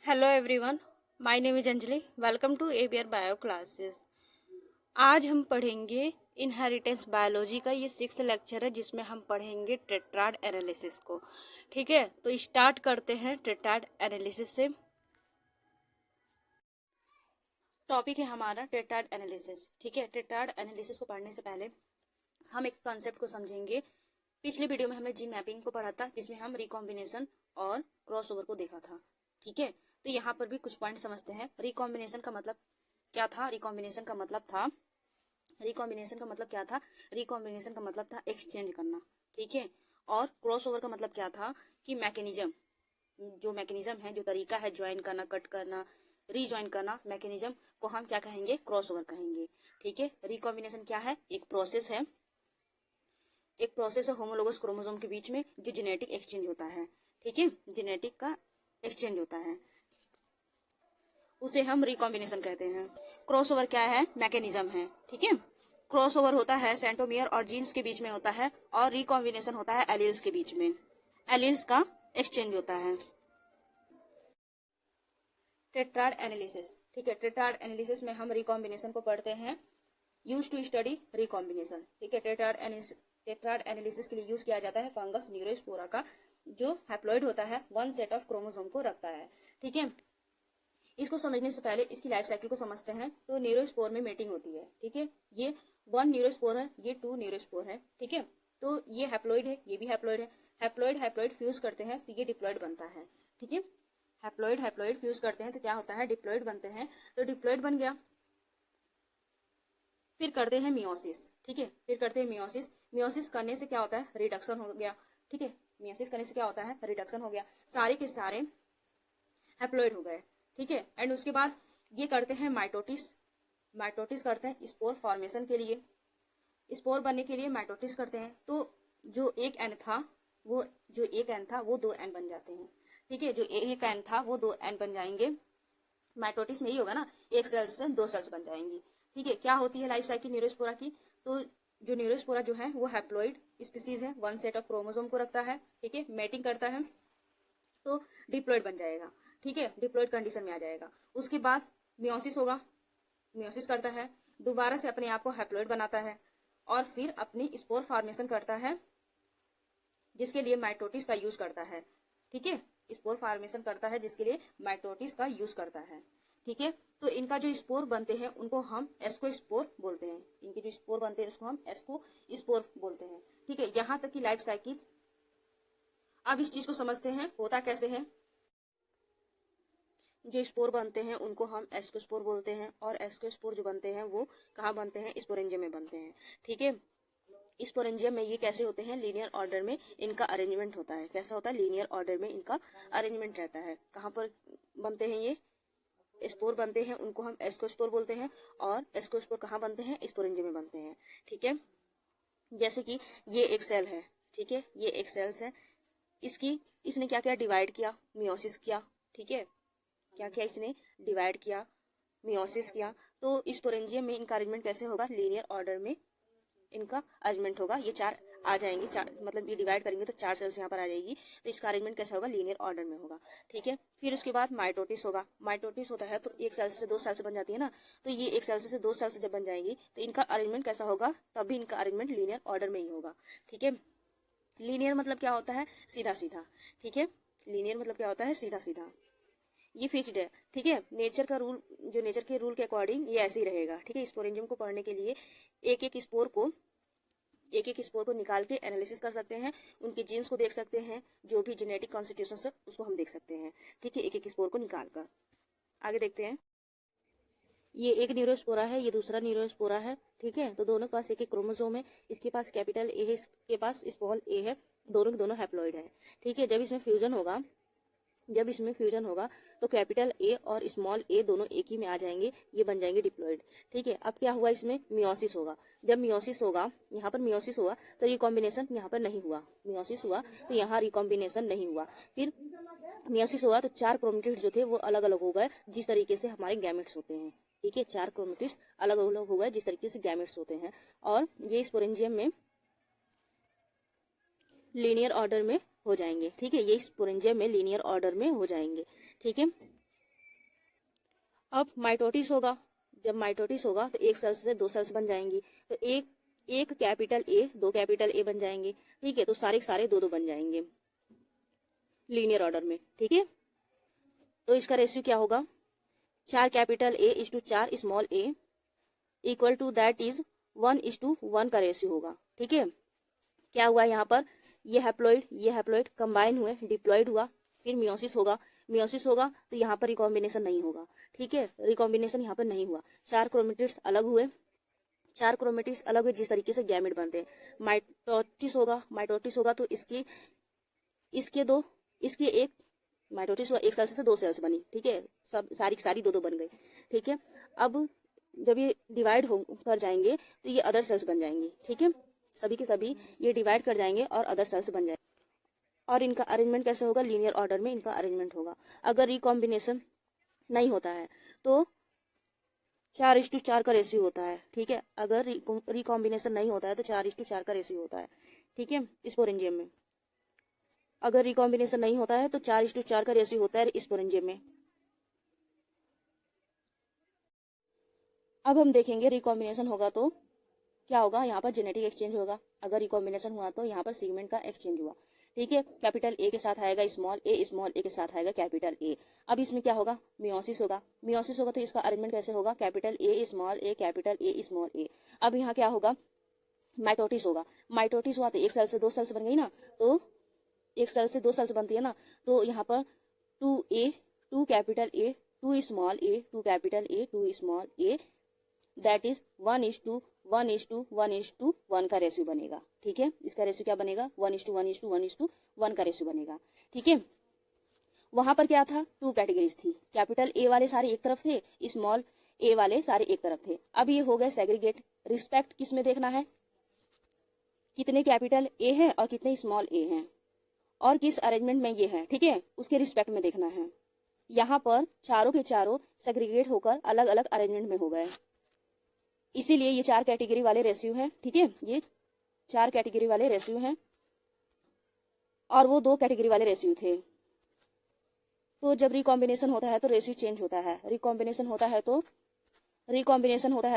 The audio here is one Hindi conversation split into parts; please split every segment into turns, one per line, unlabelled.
Hello everyone, my name is Anjali. Welcome to ABR bio classes. आज हम पढ़ेंगे इनहेरिटेंस बायोलॉजी का ये 6th लेक्चर है, जिसमें हम पढ़ेंगे टेट्राड एनालिसिस को। ठीक है, तो स्टार्ट करते हैं टेट्राड एनालिसिस से। टॉपिक है हमारा टेट्राड एनालिसिस। ठीक है, टेट्राड एनालिसिस को पढ़ने से पहले हम एक कॉन्सेप्ट को समझेंगे। पिछले वीडियो में हमने जीन मैपिंग को पढ़ा था, जिसमें हम रिकॉम्बिनेशन और क्रॉसओवर को देखा था। ठीक है, तो यहाँ पर भी कुछ पॉइंट समझते हैं। रिकॉम्बिनेशन का मतलब क्या था? रिकॉम्बिनेशन का मतलब था एक्सचेंज करना। ठीक है, और क्रॉसओवर का मतलब क्या था कि मैकेनिज्म, जो मैकेनिज्म है, जो तरीका है ज्वाइन करना, कट करना, रीज्वाइन करना, मैकेनिज्म को हम क्या कहेंगे? क्रॉसओवर कहेंगे। ठीक है, रिकॉम्बिनेशन क्या है? एक प्रोसेस है होमोलोगस क्रोमोसोम के बीच में जो जेनेटिक एक्सचेंज होता है। ठीक है, जेनेटिक का एक्सचेंज होता है, उसे हम रिकॉम्बिनेशन कहते हैं। क्रॉसओवर क्या है? मैकेनिज्म है। ठीक है, क्रॉसओवर होता है सेंट्रोमियर और जीन्स के बीच में होता है, और रिकॉम्बिनेशन होता है एलील्स के बीच में। एलील्स का एक्सचेंज होता है। Tetrad analysis. ठीक है, टेट्राड एनालिसिस में हम रिकॉम्बिनेशन को पढ़ते हैं। Use to study recombination. ठीक है, टेट्राड एनालिसिस के लिए यूज किया जाता है फंगस न्यूरोस्पोरा का, जो हैप्लॉइड होता है, वन सेट ऑफ क्रोमोसोम को रखता है। ठीक है, इसको समझने से पहले इसकी लाइफ साइकिल को समझते हैं। तो न्यूरोस्पोर में मेटिंग होती है। ठीक है, ये 1 न्यूरोस्पोर है, ये 2 न्यूरोस्पोर है। ठीक है, तो ये हैप्लॉइड है, ये भी हैप्लॉइड है। हैप्लॉइड फ्यूज करते हैं तो ये डिप्लॉइड बनता है। ठीक है, हैप्लॉइड फ्यूज करते हैं तो क्या होता है? डिप्लॉइड बनते हैं। तो डिप्लॉइड बन गया, फिर करते हैं मियोसिस। ठीक है, फिर करते हैं मियोसिस। मियोसिस करने से क्या होता है? रिडक्शन हो गया। ठीक है, मियोसिस करने से क्या होता है? रिडक्शन हो गया, सारे के सारे हैप्लॉइड हो गए। ठीक है, एंड उसके बाद ये करते हैं माइटोटिस करते हैं स्पोर फॉर्मेशन के लिए, स्पोर बनने के लिए माइटोटिस करते हैं। तो जो एक एन था वो 2 एन बन जाते हैं। ठीक है, जो एक एन था वो 2 एन बन जाएंगे। माइटोटिस में ही होगा ना, एक सेल से 2 सेल्स बन जाएंगी। ठीक है, क्या होती है लाइफ साइकिल न्यूरोस्पोरा की? तो जो न्यूरोस्पोरा जो है वो हैप्लॉइड स्पीसीज है, 1 सेट ऑफ क्रोमोसोम को रखता है। ठीक है, मेटिंग करता है तो डिप्लॉइड बन जाएगा। ठीक है, डिप्लॉइड कंडीशन में आ जाएगा। उसके बाद मियोसिस होगा, मियोसिस करता है, दोबारा से अपने आप को हैप्लॉइड बनाता है, और फिर अपनी स्पोर फॉर्मेशन करता है, जिसके लिए माइटोटिस का यूज करता है। ठीक है, स्पोर फॉर्मेशन करता है जिसके लिए माइटोटिस का यूज करता है। ठीक है, तो इनका जो स्पोर बनते हैं उनको हम एस्कोस्पोर बोलते हैं। इनके जो स्पोर बनते हैं उसको हम एस्कोस्पोर बोलते हैं। ठीक है, यहाँ तक की लाइफ साइकिल। अब इस चीज को समझते हैं होता कैसे है। जो स्पोर बनते हैं उनको हम एस्कोस्पोर बोलते हैं, और एस्कोस्पोर जो बनते हैं वो कहाँ बनते हैं? स्पोरेंजियम में बनते हैं। ठीक है, स्पोरेंजियम में ये कैसे होते हैं? लीनियर ऑर्डर में इनका अरेंजमेंट होता है। कैसा होता है? लीनियर ऑर्डर में इनका अरेंजमेंट रहता है। कहाँ पर बनते हैं? ये स्पोर बनते हैं, उनको हम एस्कोस्पोर बोलते हैं, और एस्कोस्पोर कहाँ बनते हैं? स्पोरेंजियम में बनते हैं। ठीक है, जैसे कि ये एक सेल है। ठीक है, ये एक सेल्स है, इसने क्या किया? डिवाइड किया, मियोसिस किया। ठीक है, क्या किया? इसने डिवाइड किया, मियोसिस किया। तो स्पोरेंजियम में इनका अरेंजमेंट कैसे होगा? लीनियर ऑर्डर में इनका अरेंजमेंट होगा। ये 4 आ जाएंगे, 4 मतलब ये डिवाइड करेंगे तो 4 सेल्स यहाँ पर आ जाएगी। तो इसका अरेंजमेंट कैसा होगा? लीनियर ऑर्डर में होगा। ठीक है, फिर उसके बाद माइटोटिस होगा। माइटोटिस होता है तो एक सेल से 2 सेल्स बन जाती है ना, तो ये एक सेल से 2 सेल्स जब बन जाएंगी तो इनका अरेंजमेंट कैसा होगा? तब भी इनका अरेंजमेंट लीनियर ऑर्डर में ही होगा। ठीक है, लीनियर मतलब क्या होता है? सीधा सीधा। ठीक है, लीनियर मतलब क्या होता है? सीधा सीधा। ये फिक्स्ड है। ठीक है, नेचर का रूल, जो नेचर के रूल के अकॉर्डिंग ये ऐसे ही रहेगा। ठीक है, स्पोरेंजियम को पढ़ने के लिए एक एक स्पोर को निकाल के एनालिसिस कर सकते हैं, उनके जीन्स को देख सकते हैं, जो भी जेनेटिक कॉन्स्टिट्यूशन है उसको हम देख सकते हैं। ठीक है, एक स्पोर को निकाल कर आगे देखते हैं। ये एक न्यूरोस्पोरा है, ये दूसरा न्यूरोस्पोरा है। ठीक है, तो दोनों के पास एक क्रोमोसोम है। इसके पास कैपिटल ए है, इसके पास स्मॉल ए है, दोनों के दोनों हैप्लॉइड है। ठीक है, जब इसमें फ्यूजन होगा तो कैपिटल ए और स्मॉल ए दोनों एक ही में आ जाएंगे, ये बन जाएंगे डिप्लॉइड। ठीक है, अब क्या हुआ? इसमें मियोसिस होगा। जब मियोसिस होगा, यहाँ पर मियोसिस हुआ तो रिकॉम्बिनेशन यहाँ पर नहीं हुआ। मियोसिस हुआ तो यहाँ रिकॉम्बिनेशन नहीं हुआ। फिर मियोसिस हुआ तो 4 क्रोमेटिड्स जो थे वो अलग अलग हो गए, जिस तरीके से हमारे गैमेट्स होते हैं। ठीक है, 4 क्रोमेटिड्स अलग अलग हो गए जिस तरीके से गैमेट्स होते हैं, और ये स्पोरेंजियम में लीनियर ऑर्डर में हो जाएंगे। ठीक है, ये स्पोरेंजियम में लीनियर ऑर्डर में हो जाएंगे। ठीक है, अब माइटोटिस होगा, जब माइटोटिस होगा तो एक सेल्स से दो सेल्स बन जाएंगी, तो एक कैपिटल ए, दो कैपिटल ए बन जाएंगे। ठीक है, तो सारे सारे दो दो बन जाएंगे लीनियर ऑर्डर में। ठीक है, तो इसका रेशियो क्या होगा, 4 capital A is to 4 small A equal to that is 1:1 का रेशियो होगा। ठीक है, क्या हुआ यहाँ पर, ये हैप्लॉइड कंबाइन हुए, डिप्लॉइड हुआ, फिर मियोसिस होगा। मियोसिस होगा तो यहाँ पर रिकॉम्बिनेशन नहीं होगा। ठीक है, रिकॉम्बिनेशन यहाँ पर नहीं हुआ, 4 क्रोमेटिड्स अलग हुए, 4 क्रोमेटिड्स अलग हुए, जिस तरीके से गैमेट बनते हैं। माइटोटिस होगा तो इसके एक माइटोटिस हुआ, एक सेल से दो सेल्स बनी। ठीक है, सब सारी दो बन गई। ठीक है, अब जब ये डिवाइड हो कर जाएंगे तो ये अदर सेल्स बन जाएंगे। ठीक है, सभी के सभी ये डिवाइड कर जाएंगे और अदर सेल्स बन जाएंगे। और इनका अरेंजमेंट कैसे होगा, लीनियर ऑर्डर में इनका अरेंजमेंट होगा। अगर रिकॉम्बिनेशन नहीं होता है तो 4:4 का रेशियो होता है। ठीक है, अगर रिकॉम्बिनेशन नहीं होता है तो 4:4 का रेशियो होता है। ठीक है, स्पोरेंजियम में अगर रिकॉम्बिनेशन नहीं होता है तो 4:4 का रेशियो होता है स्पोरेंजियम में। अब हम देखेंगे रिकॉम्बिनेशन होगा तो क्या होगा, यहाँ पर जेनेटिक एक्सचेंज होगा। अगर रिकॉम्बिनेशन हुआ तो यहाँ पर सीगमेंट का एक्सचेंज हुआ। ठीक है, कैपिटल ए के साथ आएगा स्मॉल ए के साथ आएगा कैपिटल ए। अब इसमें क्या होगा, मियोसिस होगा तो इसका अरेंजमेंट कैसे होगा, capital A small A capital A small A. अब यहाँ क्या होगा, माइटोटिस हुआ तो एक सेल से दो सेल्स बन गई ना, तो एक सेल से दो सेल्स बनती है ना, तो यहाँ पर 2 capital A 2 small A 2 capital A 2 small A, that is 1:1:1:1 का रेशियो बनेगा। ठीक है, इसका रेशियो क्या बनेगा, 1:1:1:1 का रेशियो बनेगा। ठीक है, वहां पर क्या था, 2 कैटेगरीज थी, कैपिटल ए वाले सारे एक तरफ थे, स्मॉल ए वाले सारे एक तरफ थे। अब ये हो गए सेग्रीगेट। रिस्पेक्ट किस में देखना है, कितने कैपिटल ए हैं और कितने स्मॉल ए हैं और किस अरेंजमेंट में ये है। ठीक है, उसके रिस्पेक्ट में देखना है। यहाँ पर चारों के चारों सेग्रीगेट होकर अलग अलग अरेंजमेंट में हो गए, इसीलिए ये 4 कैटेगरी वाले रेशियो हैं। ठीक है, ये 4 कैटेगरी वाले रेशियो हैं और वो 2 कैटेगरी वाले रेशियो थे। तो जब रिकॉम्बिनेशन होता है तो रेशियो चेंज होता है। रिकॉम्बिनेशन होता है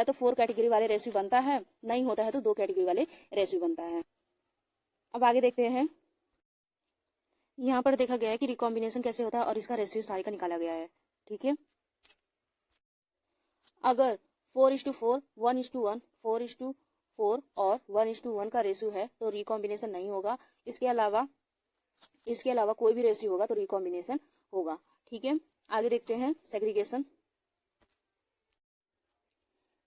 तो 4 कैटेगरी वाले रेशियो बनता है, नहीं होता है तो 2 कैटेगरी वाले रेशियो बनता है। अब आगे देखते हैं, यहाँ पर देखा गया है कि रिकॉम्बिनेशन कैसे होता है और इसका रेशियो सारे का निकाला गया है। ठीक है, अगर 4:4 1:1 4:4 और 1:1 का रेशियो है तो रिकॉम्बिनेशन नहीं होगा। इसके अलावा कोई भी रेशियो होगा तो रिकॉम्बिनेशन होगा। ठीक है, आगे देखते हैं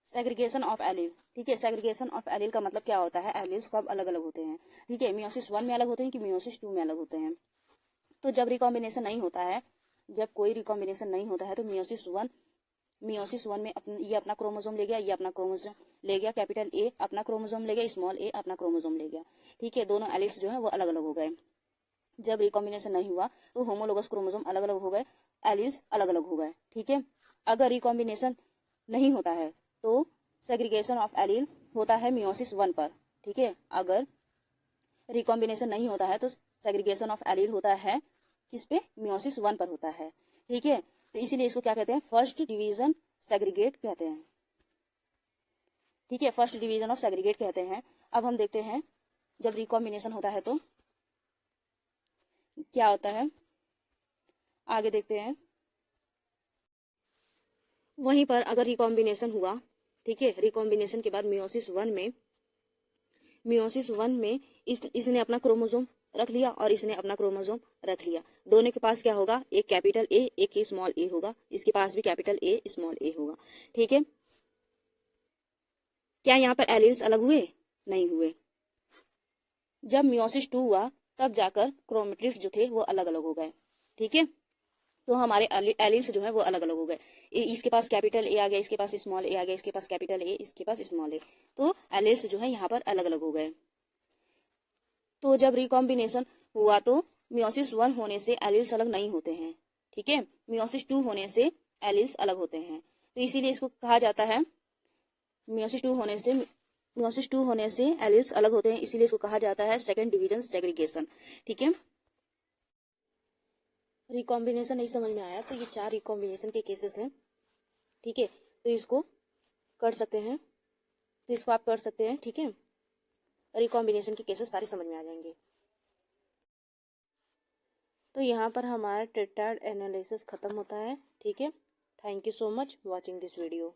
सेग्रीगेशन ऑफ एलील। ठीक है, सेग्रीगेशन ऑफ एलील का मतलब क्या होता है, एलील्स कब अलग अलग होते हैं। ठीक है, मियोसिस 1 में अलग होते हैं कि मियोसिस 2 में अलग होते हैं। तो जब रिकॉम्बिनेशन नहीं होता है, जब कोई रिकॉम्बिनेशन नहीं होता है तो मियोसिस वन में ये अपना क्रोमोसोम ले गया, ये अपना क्रोमोसोम ले गया, कैपिटल ए अपना क्रोमोसोम ले गया, स्मॉल ए अपना क्रोमोसोम ले गया। ठीक है, दोनों एलील्स जो है वो अलग अलग हो गए। जब रिकॉम्बिनेशन नहीं हुआ तो होमोलोगस क्रोमोसोम अलग अलग हो गए, एलील्स अलग अलग हो गए। ठीक है, अगर रिकॉम्बिनेशन नहीं होता है तो सेग्रीगेशन ऑफ एलील होता है मियोसिस 1 पर। ठीक है, अगर रिकॉम्बिनेशन नहीं होता है तो सेग्रीगेशन ऑफ एलील होता है किस पे, मियोसिस 1 पर होता है। ठीक है, तो इसीलिए इसको क्या कहते हैं, फर्स्ट डिवीजन सेग्रीगेट कहते हैं। ठीक है, फर्स्ट डिवीजन ऑफ सेग्रीगेट कहते हैं। अब हम देखते हैं जब रिकॉम्बिनेशन होता है तो क्या होता है, आगे देखते हैं। वहीं पर अगर रिकॉम्बिनेशन हुआ, ठीक है, रिकॉम्बिनेशन के बाद मियोसिस वन में इसने अपना क्रोमोसोम रख लिया और इसने अपना क्रोमोसोम रख लिया। दोनों के पास क्या होगा, एक कैपिटल ए एक स्मॉल ए होगा, इसके पास भी कैपिटल ए स्मॉल ए होगा। ठीक है, क्या यहाँ पर एलील्स अलग हुए, नहीं हुए। जब मियोसिस 2 हुआ तब जाकर क्रोमेटिड्स जो थे वो अलग अलग हो गए। ठीक है, तो हमारे एलील्स जो है वो अलग अलग हो गए। इसके पास कैपिटल ए आ गया, इसके पास स्मॉल ए आ गया, इसके पास कैपिटल ए, इसके पास स्मॉल ए, तो एलील्स जो है यहाँ पर अलग अलग हो गए। तो जब रिकॉम्बिनेशन हुआ तो मियोसिस 1 होने से एलील्स अलग नहीं होते हैं। ठीक है, मियोसिस 2 होने से एलील्स अलग होते हैं, तो इसीलिए इसको कहा जाता है मियोसिस 2 होने से एलील्स अलग होते हैं, इसीलिए इसको कहा जाता है सेकंड डिवीजन सेग्रीगेशन। ठीक है, रिकॉम्बिनेशन नहीं समझ में आया तो ये 4 रिकॉम्बिनेशन के केसेस हैं। ठीक है, तो इसको कर सकते हैं, तो इसको आप कर सकते हैं, ठीक है। रिकॉम्बिनेशन के केसेस सारे समझ में आ जाएंगे। तो यहाँ पर हमारा टेट्राड एनालिसिस ख़त्म होता है, ठीक है। Thank you so much watching this video.